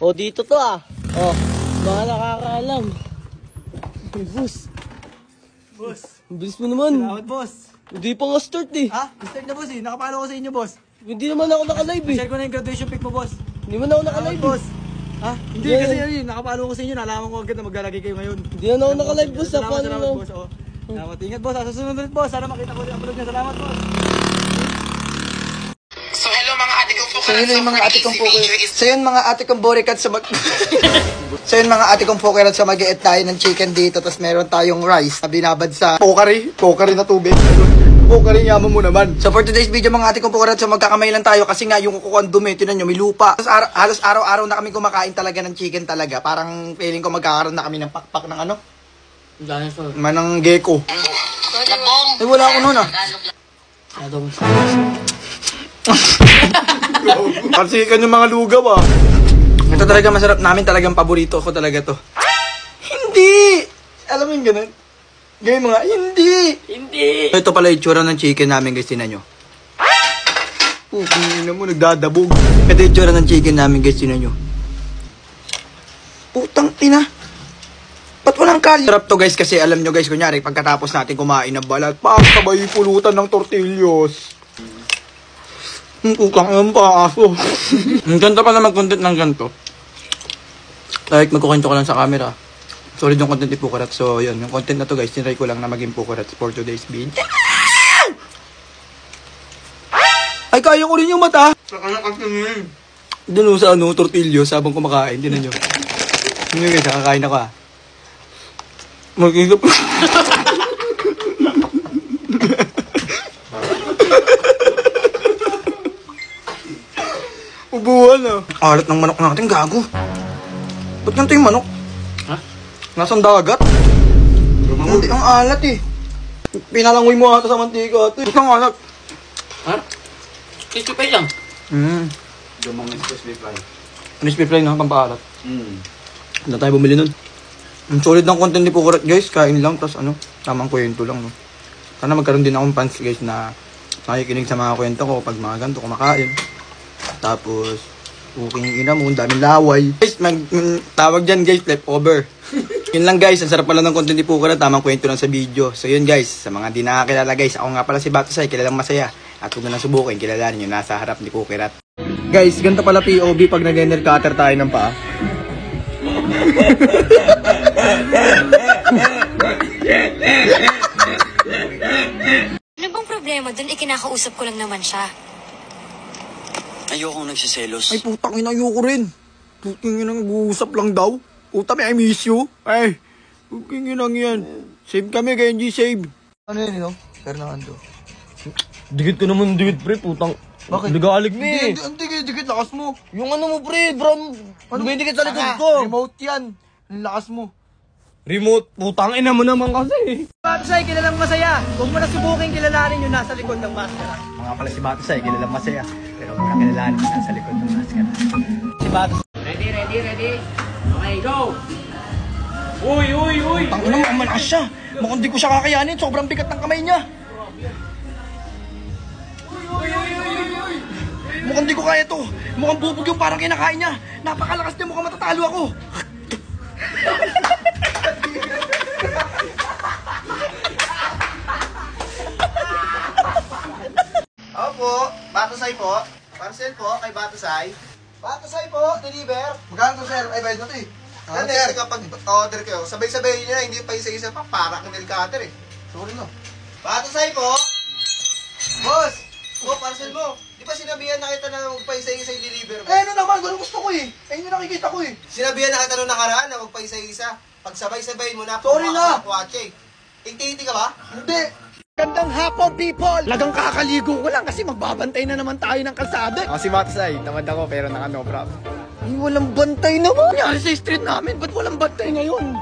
O, dito to ah. O, baka nakakaalam. Ay, boss. Boss. Ang bilis mo naman. Salamat, boss. Hindi pa nga start eh. Ha? Start na, boss eh. Nakapalo ko sa inyo, boss. Hindi naman ako naka-live eh. Share ko na yung graduation pic mo, boss. Hindi man ako naka-live Salamat, boss. eh. Ha? Hindi, Yeah. kasi yun, nakapalo ko sa inyo. Nalaman ko agad na maglalagay kayo ngayon. Hindi naman ako naka-live boss. Salamat, Paano salamat, lang? boss. Oh. Salamat. Ingat, boss. Sa susunod ulit, boss. Sana makita ko ulit ang upload niya. Salamat, boss. So hello mga ate kong So yun yung mga ate kong poker. So yun mga ate kong borikat sa mag... So yun mga ate kong pokerat sa mag-i-eat tayo ng chicken dito. Tapos meron tayong rice na binabad sa pokari na tubig. Pokari yaman mo naman. So for today's video mga ate kong pokerat, so magkakamay lang tayo kasi nga yung kukuha ang dumi, tinan nyo, may lupa. Tapos halos araw-araw na kami kumakain talaga ng chicken talaga. Parang feeling ko magkakaroon na kami ng pakpak ng ano? Dinosaur. Manang gecko. Labong. Ay wala ako nun ah. Kasi kan yung mga lugaw ah. Ito talaga masarap namin, talagang paborito ko talaga to. Hindi! Alam mo yung ganun? Gawin mga, hindi! Hindi! Ito pala yung tsura ng chicken namin guys, tinan nyo. Ina mo, nagdadabog. Ito yung tsura ng chicken namin guys, tinan nyo. Putang ina. Ba't walang kalyo? Sarap to guys kasi alam nyo guys, kunyari pagkatapos natin kumain ng balat, sabay pulutan ng tortillos. Kukang yung paaso. Ang ganda pala mag-content ng ganito. Like, magkukwento ko lang sa camera. Solid yung content ni Pukarat. So, yun. Yung content na to guys, tinry ko lang na maging Pukarat for today's video. Ay, kaya ko rin yung mata. Doon sa ano, tortillos habang kumakain. Tinan nyo. Yun guys, nakakain ako ah. Mag-isip. Ubuhan ah. Alat ng manok natin, gago. Ba't ganito yung manok? Ha? Nasaan dagat? Hindi, ang alat eh. Pinalangoy mo ata sa mantika ito. Ba't ang alat? Ha? Crispy fry lang. Gamang crispy fry. Crispy fry na, pampaalat. Hindi tayo bumili nun. Ang solid ng content ni Pukarat guys. Kain lang, tas ano, tamang kwento lang. No? Sana magkaroon din akong fans guys na nakikinig sa mga kwento ko pag mga ganito kumakain. Tapos, uking ina mo, ang daming laway. Guys, tawag dyan guys, leftover. Yun lang guys, ang sarap pala ng content ni Pukarat, tamang kwento lang sa video. So yun guys, sa mga di nakakilala guys, ako nga pala si Batusay, kilalang masaya. At kung na nasubukin, kilalanin nyo, nasa harap ni Pukarat. Guys, ganito pala POV pag nag-ender cutter tayo ng paa. Ano bang problema dun? Ikinakausap ko lang naman siya. Ayokong nagsiselos. Ay putang ina, ayoko rin. Putang ina, nag-uusap lang daw. Puta may I miss you. Ay, putang ina yan. Save kami kay NG save. Ano yan no? Fernando. Dikit ko naman dikit pre, putang. Bakit? Ligalig mo eh. Ang dikit, lakas mo. Yung ano mo pre, brown. Dumidikit sa likod ko. Remote yan. Ang lakas mo. Remote, putang ina mo naman kasi. Batusay, kilalang masaya. Huwag mo na subukin kilalanin yung nasa likod ng maskara. Mga pala si Batusay, kilalang masaya. Pero mga kilalanin nasa likod ng maskara. Si Batusay. Ready? Okay, go! Uy! Tang ina mo, ang malakas siya. Mukhang di ko siya kakayanin. Sobrang bigat ng kamay niya. Mukhang di ko kaya to. Mukhang bubog yung parang kinakain niya. Napakalakas niya, mukhang matatalo ako. Opo, Batusay po. Parcel po kay Batusay. Batusay po, deliver. Magkano to sir? Ay, bayad na to eh. Kasi kapag order kayo, sabay-sabay nyo na, hindi pa isa-isa pa, para kang nail cutter eh. Sorry no. Batusay po. Boss, parcel mo. Di ba sinabihan na kita na magpa-isa-isa yung deliver mo? Eh, ano naman? Ganun gusto ko eh. Ayun yung nakikita ko eh. Sinabihan na kita nung nakaraan na magpa-isa-isa. Pag sabay-sabay mo na, Sorry na. Kwatche. Iti-iti ka ba? Hindi. Gandang hapon, people! Lagang kakaligo ko lang kasi magbabantay na naman tayo ng kalsada. Ako si Batusay. Tamad ako pero naka no problem. Ay, walang bantay naman. Nangyari sa street namin, ba't walang bantay ngayon?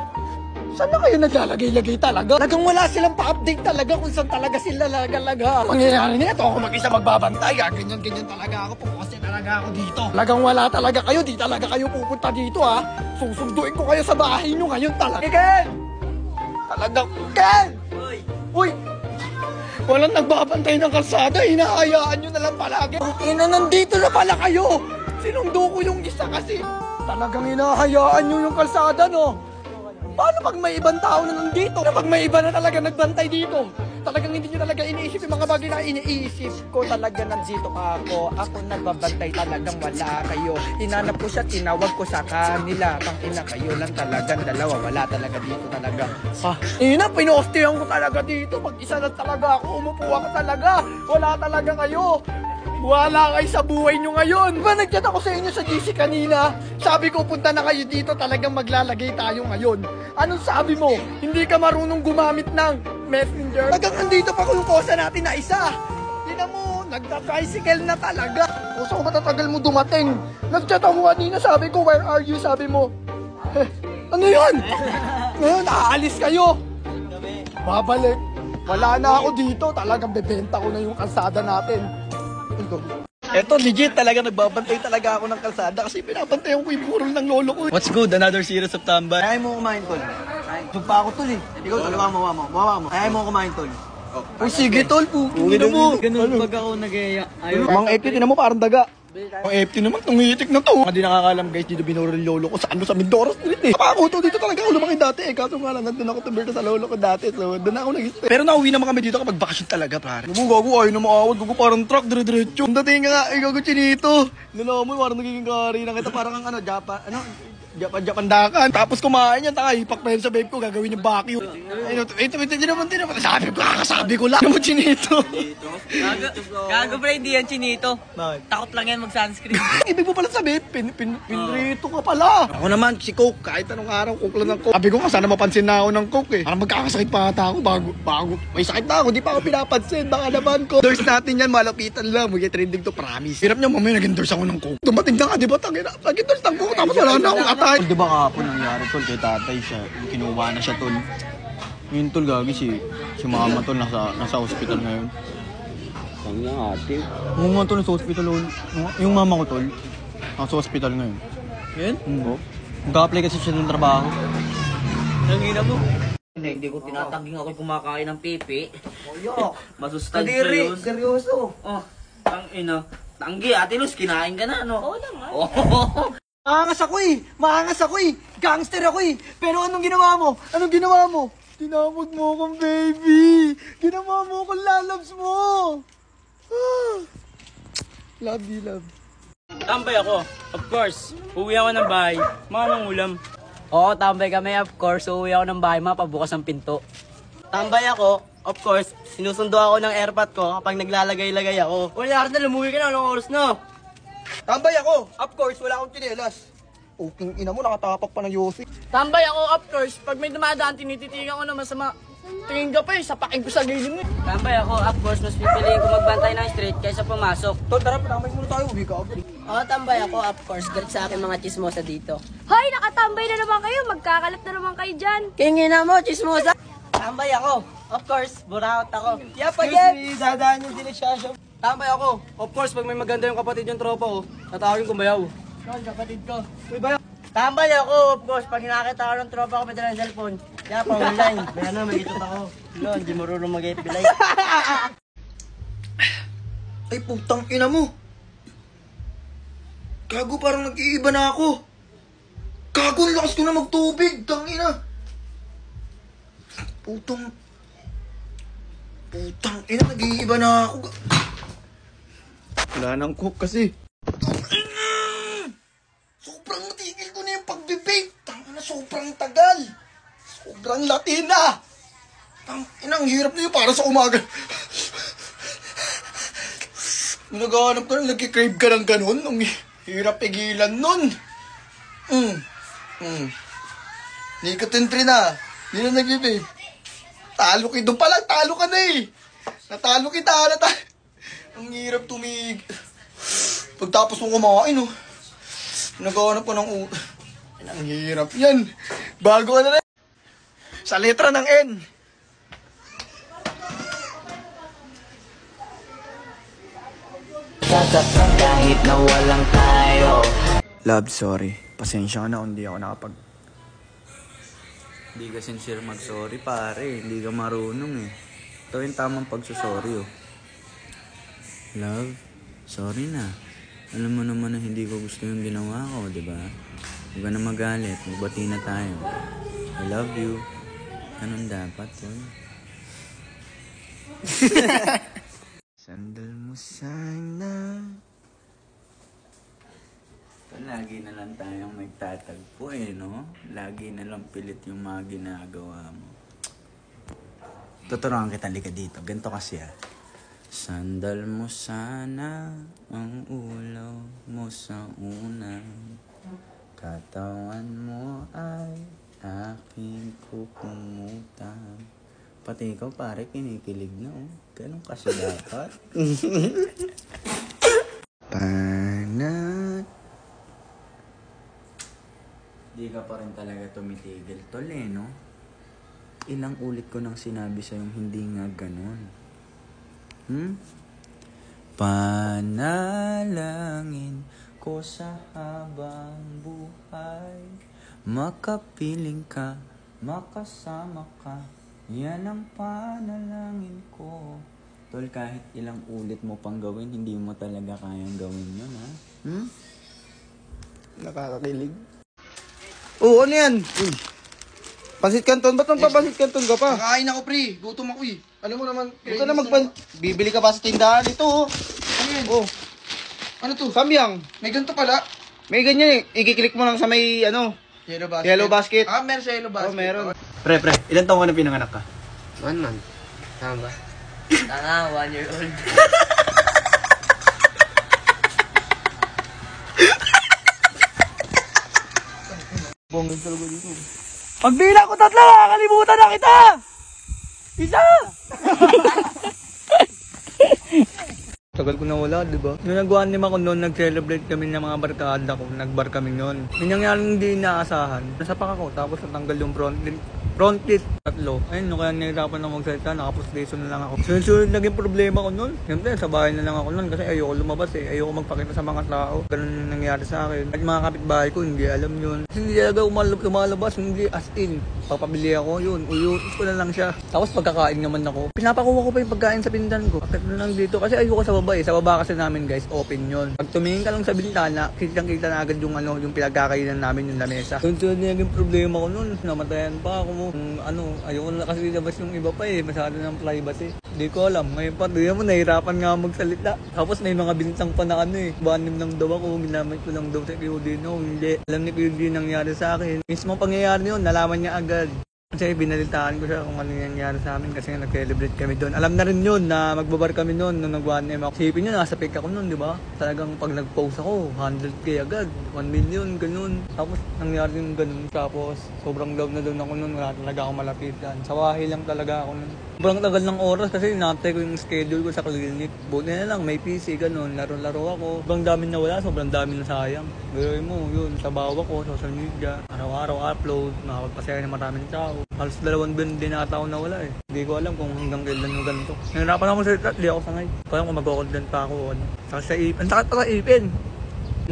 Saan na kayo naglalagay-lagay talaga? Lagang wala silang pa-update talaga kung saan talaga sila lalaga. Mangyayari na ito, ako mag-isa magbabantay. Ganyan-ganyan talaga ako, pupukas talaga ako dito. Lagang wala talaga kayo, di talaga kayo pupunta dito ha. Susunduin ko kayo sa bahay nyo ngayon talaga. Ken! Talagang, Ken! Uy! Walang nagbabantay ng kalsada, hinahayaan nyo na lang palagi. Ina, nandito na pala kayo! Sinundo ko yung isa kasi. Talagang hinahayaan nyo yung kalsada, no? Paano pag may ibang tao na nandito? Pag may iba na talaga nagbantay dito? Talagang hindi nyo talaga iniisip yung mga bagay na iniisip ko talaga nandito ako. Ako nagbabantay talagang wala kayo. Hinanap ko siya, tinawag ko sa kanila. Tangina kayo lang talagang dalawa. Wala talaga dito talaga. Pinostihan ko talaga dito. Mag-isa lang talaga ako. Umupo ako talaga. Wala talaga kayo. Wala kayo sa buhay nyo ngayon. Diba nag-chat ako sa inyo sa GC kanina? Sabi ko punta na kayo dito, talagang maglalagay tayo ngayon. Anong sabi mo? Hindi ka marunong gumamit ng messenger? Hanggang andito pa yung kosa natin na isa. Tingnan mo, nagta-tricycle na talaga. Kosa ko matatagal mo dumating. Nag-chat ako kanina, sabi ko, where are you? Sabi mo, ano yun? Ngayon, aalis kayo. Babalik. Wala na ako dito, talagang bebenta ko na yung kalsada natin. Eto, legit talaga nagbabantay talaga ako ng kalsada kasi pinabantayan ko yung burol ng lolo ko. What's good? Another series of tambay. Ayaw mo kumain, tol. Sumpa ako, tol eh. Ikaw, tol, mawa mo. Ayaw mo kumain, tol. Oh, sige tol, putulina mo. Ganun pag ako nag-eya. Mang FT, tinan mo parang daga. Ang FT naman, tungitik na to. Hindi nakakalam guys, dito binuro ng lolo ko sa sa Mindoro Street eh. Ako to, dito talaga ako lumaki dati eh. Kaso nga lang, nandun ako tumberta sa lolo ko dati. So, doon ako nag-stay. Pero nauwi naman kami dito kapag bakasyon talaga, pare. Gago, ayaw na maawad. Gago, parang truck, dire-diretso. Ang dating nga, gago, chinito. Nalamoy, parang nagiging kari na kita. Parang ang Japan-dakan. Tapos kumain yan, taka, hipak pa yun sa babe ko, gagawin yung vacuum. Ito naman. Sabi ko lang. Ano mo, chinito? Gago pre, hindi yan chinito. Takot lang yan mag-sunscreen. Ibig mo pala sabihin, pinrito ka pala. Ako naman, si Coke, kahit anong araw, Coke lang ng Coke. Sabi ko nga, sana mapansin na ako ng Coke eh. Parang magkakasakit pa ata ako bago. May sakit na ako, di pa ako pinapansin. Baka naman ko. Endorse natin yan, malapitan lang. Mag-get trending to, promise. Hirap niya, mamaya nag-endorse ako ng Coke. Dumating na ka, di ba? Nag-endorse ng Coke, tapos wala na akong atay. Di ba kahapon nangyari tol kay tatay siya, kinuha na siya tol. Ngayon tol gagi si mama tol nasa hospital ngayon. Ang ate. Oo nga tol, nasa hospital yung mama ko tol, nasa hospital ngayon. Yan? Mag-a-apply kasi siya ng trabaho. Nangina mo. Hindi ko tinataging ako kumakain ng pipi. Oyo. Masustansya yun. Seryoso. Oh, ang ina. Tanggi, Ate Luz, kinain ka na, no? Oo naman. Oh. Maangas ako eh. Gangster ako eh. Pero anong ginawa mo? Tinawag mo akong baby. Ginawa mo akong lalabs mo. Love you, love. Tambay ako, of course. Uwi ako ng bahay, mamang ulam. Oo, tambay kami, of course. Uuwi ako ng bahay, mapabukas ang pinto. Tambay ako, of course. Sinusundo ako ng airpot ko kapag naglalagay-lagay ako. Wala ka na, lumuwi ka na. Anong oras na? Tambay ako. Of course, wala akong tsinelas. King ina mo, nakatapak pa ng Yossi. Tambay ako, of course. Pag may dumadaan, tinititigan ko na masama. Tingin ka pa eh, sapakin ko sa gilid mo. Tambay ako, of course. Mas pipiliin ko magbantay ng street kaysa pumasok. Tol, tara, panamay muna tayo. Uwi ka agad. Oo, tambay ako, of course. Galit sa akin mga chismosa dito. Hoy, nakatambay na naman kayo. Magkakalat na naman kayo dyan. Kingina mo, chismosa. Tambay ako, of course. Buraot ako. Excuse me, dadaan yung dilisyasya. Tambay ako, of course. Pag may maganda yung kapatid yung tropa ko, tatawagin kong bayaw. Yun, kapatid ko. Uy, bayaw. Tambay ako, of course. Pag hinakita ko ng tropa ko, may dalang cellphone. Kaya pa online. Kaya na, may itot ako. No, hindi marunong mag-FB Live. Ay, putang ina mo. Gago, parang nag-iiba na ako. Gago, lakas ko na magtubig. Tangina. Putang ina, nag-iiba na ako. Wala nang cook kasi. Sobrang natigil ko na yung pagbe-vape. Tangina, sobrang tagal. Sobrang latina. Tangina, ang hirap na yun para sa umaga. Naghahanap ka na, nagkikrave ka ng ganun. Ang hirap pigilan nun. Nicotine free na. Hindi na nag-vape. Talo ka doon pala, talo ka na eh. Natalo kita, Ang hirap tumig. Pagtapos mo kumain, oh. Naghahanap ko ng ang hirap yan. Bago ka na rin. Sa letra ng N. Kahit na walang tayo. Love, sorry. Pasensya ka na kung hindi ako nakapag... Hindi ka sincere mag-sorry pare. Hindi ka marunong eh. Ito yung tamang pagsusorry oh. Love, sorry na. Alam mo naman na hindi ko gusto yung ginawa ko, di ba? Huwag ka na magalit. Magbati na tayo. I love you. Ganun dapat, yun. Sandal mo sana. Lagi na lang tayong magtatagpo no? Lagi na lang pilit yung mga ginagawa mo. Tuturuan kita, halika dito. Ganito kasi Sandal mo sana ang ulaw mo sa unang katawan mo ay aking kukumutan. Pati ikaw pare, kinikilig na Ganun kasi dapat. Panat. Di ka pa rin talaga tumitigil, tol no? Ilang ulit ko nang sinabi sa'yong hindi nga ganun. Panalangin ko sa habang buhay, makapiling ka, makasama ka, yan ang panalangin ko. Tol, kahit ilang ulit mo pang gawin, hindi mo talaga kayang gawin yun, Nakakakilig. Oo, ano yan? Uy. Pansit Canton? Ba't magpapansit Canton ka pa? Kakain ako, pre. Gutom ako eh. Alam mo naman, Ito na bibili ka pa sa tindahan. Ito Ano yan? Oh. Ano to? Samyang. May ganito pala. May ganyan Ikiklik mo lang sa may Yellow basket. Yellow basket. Ah, meron sa yellow basket. Oh, meron. Pre, ilan taong ka na pinanganak ka? 1 month. Tama ba? Tanga, 1 year old. Bongin talaga dito. Pagbilang ko 3, kakalimutan na kita! Isa! Tagal ko na wala, di ba? Nung nag-1 ako noon, nag-celebrate kami ng mga barkada ko. Nag-bar kami noon. May nangyaring hindi inaasahan. Nasapak ako, tapos natanggal yung front teeth. 3. Ayun, kaya nahirapan na magsalita, naka-postration na lang ako. Sunod-sunod naging problema ko noon. Siyempre, sa bahay na lang ako noon kasi ayoko lumabas Ayoko magpakita sa mga tao. Ganun yung nangyari sa akin. At mga kapitbahay ko, hindi alam yun. Kasi hindi talaga lumalabas, hindi as in. Papabili ako, yun. Uyutis ko na lang siya. Tapos pagkakain naman ako. Pinapakuha ko pa yung pagkain sa pindan ko. Bakit na lang dito? Kasi ayoko sa baba Sa baba kasi namin guys, open yun. Pag tumingin ka lang sa bintana, kitang-kita na agad yung yung pinagkakainan namin yung lamesa. Sunod na yung problema ko noon. Namatayan pa ako mo. Ayoko na kasi labas yung iba pa Masyado ng privacy. Hindi ko alam. Ngayon pa, doon mo, nahirapan nga magsalita. Tapos may mga bintang pa na Banim lang daw ako. Ginamit ko lang daw sa Piudino. Hindi. Alam ni Piudino nangyari sa akin. Mismo pangyayari yun, nalaman niya agad. Kasi binalitaan ko siya kung ano yung nangyari sa amin kasi nag-celebrate kami doon. Alam na rin yun na magbabar kami noon nung nag-1M ako. Sipin nyo, nasa pick ako noon, di ba? Talagang pag nag-post ako, 100k agad, 1 million, ganun. Tapos nangyari yung ganun. Tapos sobrang love na doon ako noon, wala talaga akong malapitan. Sa bahay lang talaga ako noon. Sobrang tagal ng oras kasi inantay ko yung schedule ko sa clinic. Buti na lang, may PC, ganun. Laro-laro ako. Sobrang dami na wala, sobrang dami na sayang. Gawin mo, yun, trabaho ko, social media. Araw-araw upload, nakapagpasaya ng maraming tao. Halos 2 buwan din ata ako nawala Hindi ko alam kung hanggang kailan yung ganito. Nahirapan ako sa di ako sangay. Parang kung mag-content pa ako. Saka sa ipin. Ang sakit pa sa ipin.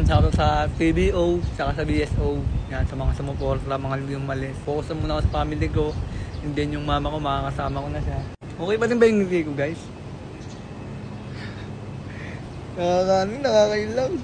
Saka sa PBO, saka sa BSO. Yan, sa mga sumuport, sa mga yung mali. Focus muna ako sa family ko. And then yung mama ko, makakasama ko na siya. Okay pa din ba yung ngiti ko guys? Nakakailang.